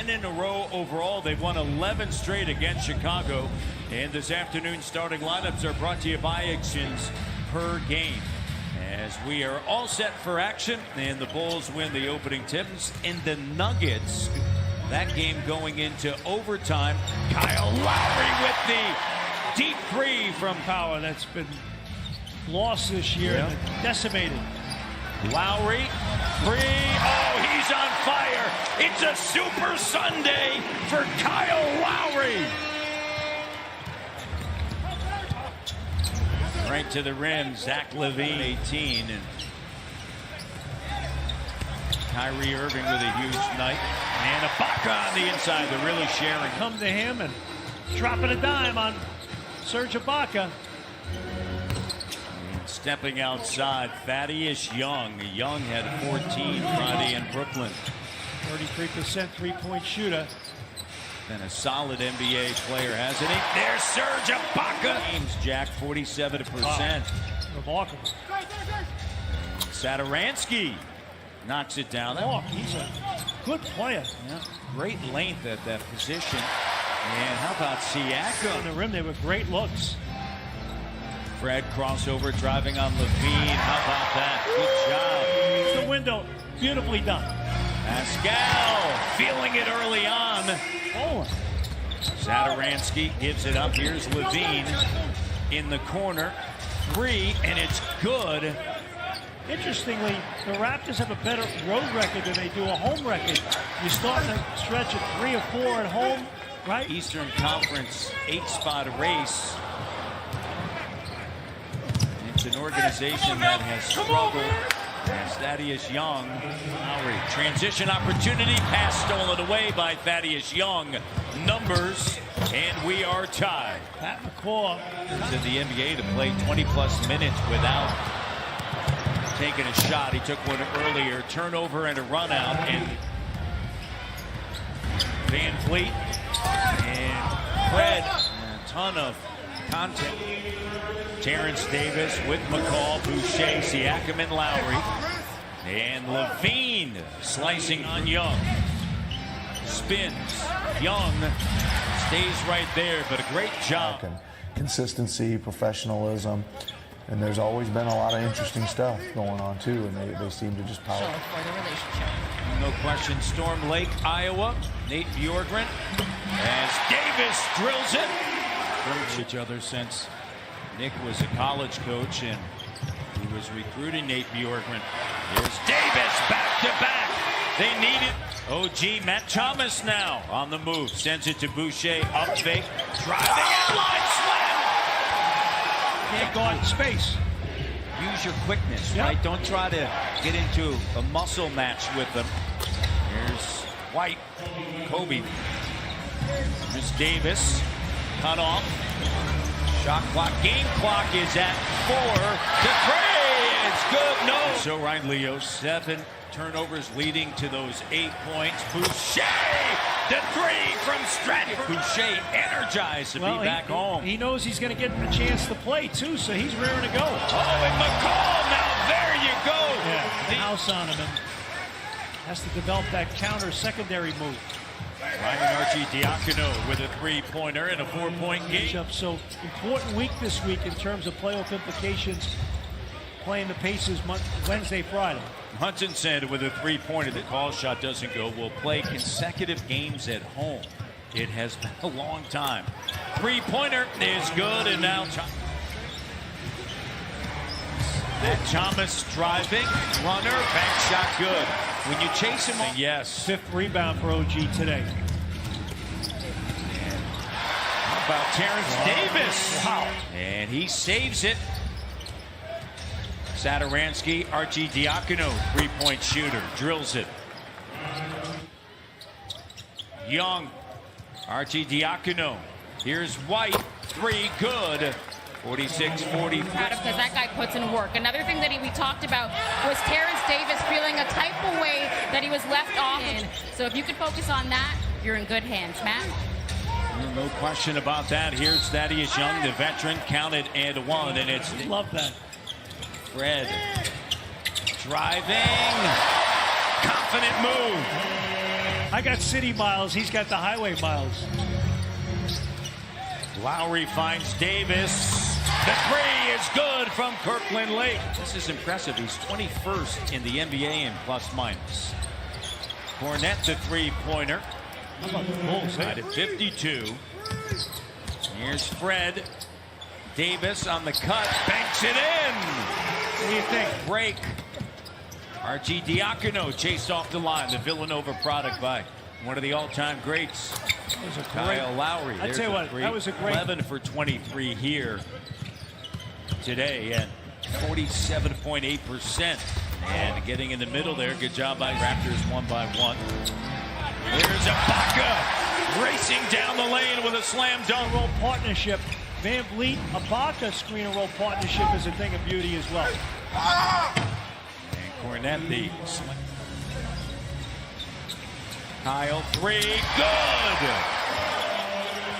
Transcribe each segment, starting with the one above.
10 in a row overall. They've won 11 straight against Chicago. And this afternoon's starting lineups are brought to you by Actions per game. As we are all set for action, and the Bulls win the opening tips, and the Nuggets, that game going into overtime. Kyle Lowry with the deep three from power that's been lost this year, and decimated. Lowry, three, oh, he's on fire. It's a Super Sunday for Kyle Lowry. Right to the rim, Zach LaVine, 18, and Kyrie Irving with a huge night. And Ibaka on the inside, they're really sharing. Come to him and dropping a dime on Serge Ibaka. And stepping outside, Thaddeus Young. Young had 14 Friday in Brooklyn. 33% three-point shooter. And a solid NBA player, hasn't he? There's Serge Ibaka. James Jack, 47%. Remarkable. Satoransky knocks it down. Oh, he's a good player. Yeah, great length at that position. And how about Siakam? On the rim, they were great looks. Fred crossover driving on LaVine. How about that? Good job. It's the window. Beautifully done. Pascal feeling it early on. Oh. Satoransky gives it up. Here's LaVine in the corner. Three, and it's good. Interestingly, the Raptors have a better road record than they do a home record. You start a stretch of 3 or 4 at home, right? Eastern Conference 8-spot race. It's an organization that has struggled. As Thaddeus Young, Lowry, transition opportunity, pass stolen away by Thaddeus Young. Numbers, and we are tied. Pat McCaw in the NBA to play 20-plus minutes without taking a shot. He took one earlier, turnover and a run out, and Van Fleet and Fred, a ton of content. Terrence Davis with McCall, Boucher, Siakam, and Lowry. And LaVine slicing on Young. Spins. Young stays right there, but a great job. Consistency, professionalism, and there's always been a lot of interesting stuff going on too, and they seem to just power. For the relationship. No question, Storm Lake, Iowa. Nate Bjorkgren as Davis drills it. Coached each other since Nick was a college coach, and he was recruiting Nate Bjorkgren. Here's Davis back to back. They need it. OG Matt Thomas now on the move. Sends it to Boucher. Up fake. Driving and line slam. can't guard in space. Use your quickness, right? Don't try to get into a muscle match with them. Here's White. Kobe. Here's Davis. Cut off. Shot clock, game clock is at 4. The three is good. No. So right, Leo. 7 turnovers leading to those 8 points. Boucher, the three from Stratton. Boucher energized to be back home. He knows he's going to get a chance to play too, so he's rearing to go. Oh, and McCall, now there you go. Yeah, the house on him and has to develop that counter secondary move. Ryan Arcidiacono with a 3-pointer and a 4-point game. So important week this week in terms of playoff implications. Playing the Pacers Wednesday, Friday. Hutchinson with a 3-pointer. The call shot doesn't go. Will play consecutive games at home. It has been a long time. 3-pointer is good, and now Thomas driving, runner, back shot good. When you chase him, yes. 5th rebound for OG today. How about Terrence Davis? Wow. And he saves it. Satoransky, Arcidiacono, 3-point shooter, drills it. Young, Arcidiacono. Here's White, 3, good. 46-40. Because that guy puts in work. Another thing that we talked about was Terrence Davis feeling a type of way that he was left off in. So if you could focus on that, you're in good hands, Matt. No question about that. Here's Thaddeus Young, the veteran, counted and 1, and it's love that. Fred driving, confident move. I got city miles. He's got the highway miles. Lowry finds Davis. The three is good from Kirkland Lake. This is impressive. He's 21st in the NBA in plus minus. Cornette, the three-pointer. How about the Bulls? Tied at 52. Here's Fred. Davis on the cut. Banks it in. What do you think? Break. Archie Diacono chased off the line. The Villanova product by one of the all-time greats, Kyle Lowry. I'd tell you what, that was a great 11 for 23 here today and 47.8%. And getting in the middle there, good job by Raptors, 1 by 1. There's Ibaka racing down the lane with a slam dunk. Roll partnership. Van Vliet, Ibaka screen and roll partnership is a thing of beauty as well. And Cornette, the slam. Kyle, three, good!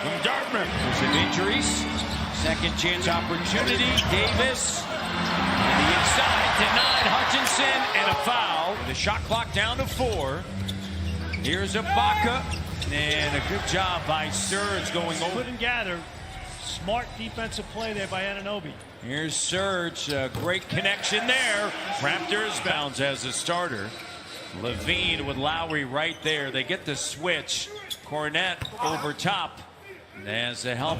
From Dartmouth, there's some injuries. Second chance opportunity, Davis. And the inside, denied Hutchinson, and a foul. The shot clock down to 4. Here's Ibaka, and a good job by Serge going over. Couldn't gather. Smart defensive play there by Anunoby. Here's Serge, great connection there. Raptors bounds as a starter. Levine with Lowry right there. They get the switch. Cornette over top. As the help.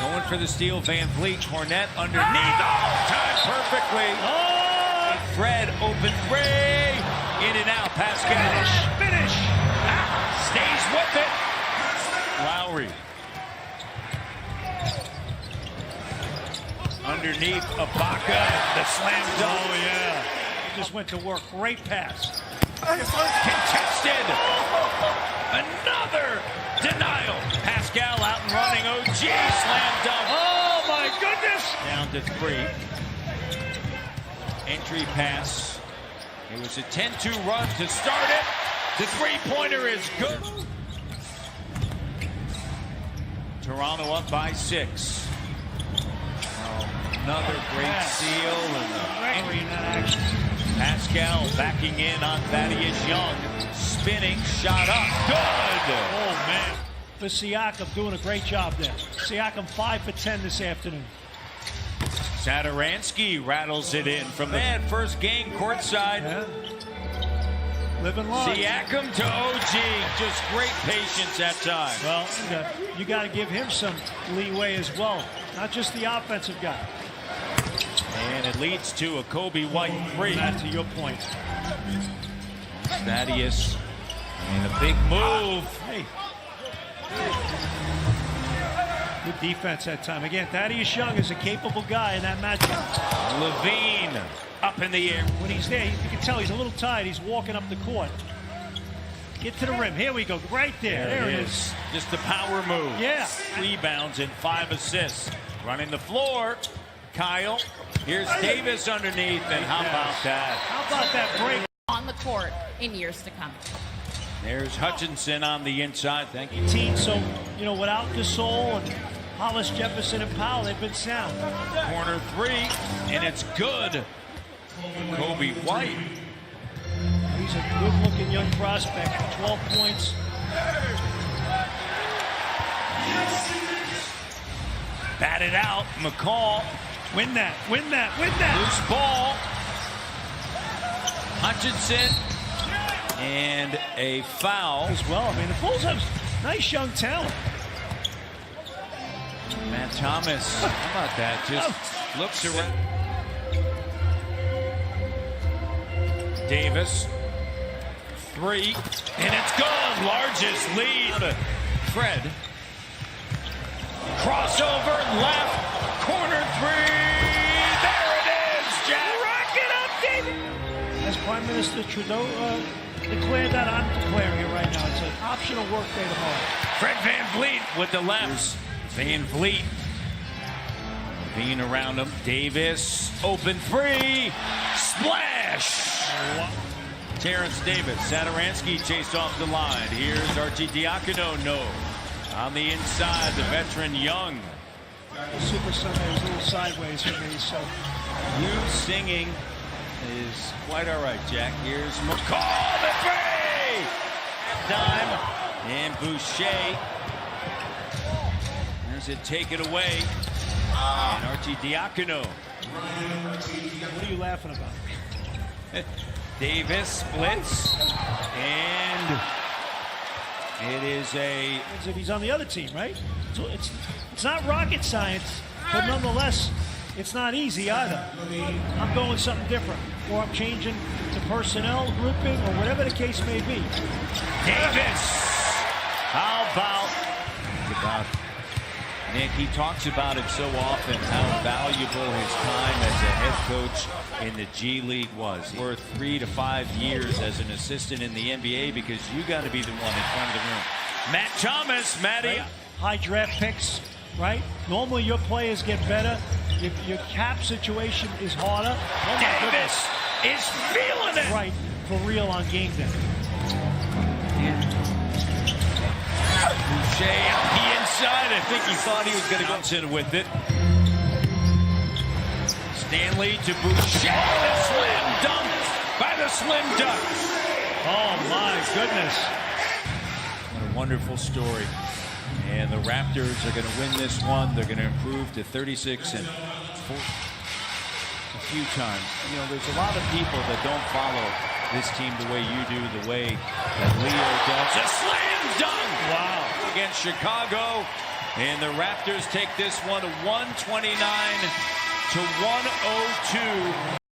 Going for the steal, Van Vliet. Cornette underneath. Oh, timed perfectly. Oh! Fred open three. In and out. Pascal. Finish. Stays with it. Lowry. Underneath Ibaka. The slam dunk. Oh, yeah. Just went to work. Great pass. Contested. Another denial. Pascal out and running. OG slam dunk. Oh, my goodness. Down to 3. Entry pass. It was a 10-2 run to start it. The three-pointer is good. Toronto up by 6. Another great seal. And Great in that action. Pascal backing in on Thaddeus Young. Spinning, shot up, good! Oh, man. For Siakam doing a great job there. Siakam 5 for 10 this afternoon. Satoransky rattles it in from the first game courtside. Yeah. Living large. Siakam to OG, just great patience at times. Well, you got to give him some leeway as well. Not just the offensive guy. And it leads to a Kobe White 3. That's to your point. Thaddeus, and a big move. Hey. Good defense that time. Again, Thaddeus Young is a capable guy in that matchup. Levine up in the air. When he's there, you can tell he's a little tired. He's walking up the court. Get to the rim. Here we go. Right there. There it is. Just a power move. Yeah. Rebounds and 5 assists. Running the floor. Kyle. Here's Davis underneath. And how about that? How about that break? On the court in years to come. There's Hutchinson on the inside. Thank you. So, without Gasol and Hollis, Jefferson, and Powell, they've been sound. Corner 3, and it's good. Kobe White. He's a good-looking young prospect. 12 points. Batted out. McCall. Win that. Win that. Win that. Loose ball. Hutchinson. And a foul. As well. I mean, the Bulls have nice young talent. Matt Thomas. How about that? Just looks around. Davis. 3. And it's good. Largest lead. Fred. Crossover left. Corner 3. There it is, Jack. Rock it up, David. As Prime Minister Trudeau declared that, I'm declaring it right now. It's an optional work day tomorrow. Fred Van Vliet with the lefts. Van Vliet. Being around him. Davis. Open 3. Splash. Terrence Davis. Satoransky chased off the line. Here's Archie Diacono. No. On the inside, the veteran Young. The Super Sunday was a little sideways for me, so. You singing is quite all right, Jack. Here's McCall, the 3! dime. And Boucher. There's it taken away. And Archie Diacono. What are you laughing about? Davis splits. And it is a... As if he's on the other team, right? So it's not rocket science, but nonetheless, it's not easy either. I'm going something different, or I'm changing the personnel grouping, or whatever the case may be. Davis! How about Nick? He talks about it so often, how valuable his time as a head coach in the G League was. Worth 3 to 5 years as an assistant in the NBA, because you got to be the one in front of the room. Matt Thomas, Matty. Right? High draft picks, right? Normally your players get better. Your cap situation is harder. Oh, Davis is feeling it. Right, for real on game day. Boucher out the inside. I think he thought he was going to go in with it. Stanley to Boucher. The slam dunk by the Slim Ducks. Oh my goodness. What a wonderful story. And the Raptors are going to win this one. They're going to improve to 36 and 4 a few times. You know, there's a lot of people that don't follow this team the way you do, the way that Leo does. A slam dunk! Wow. Against Chicago. And the Raptors take this one to 129 to 102.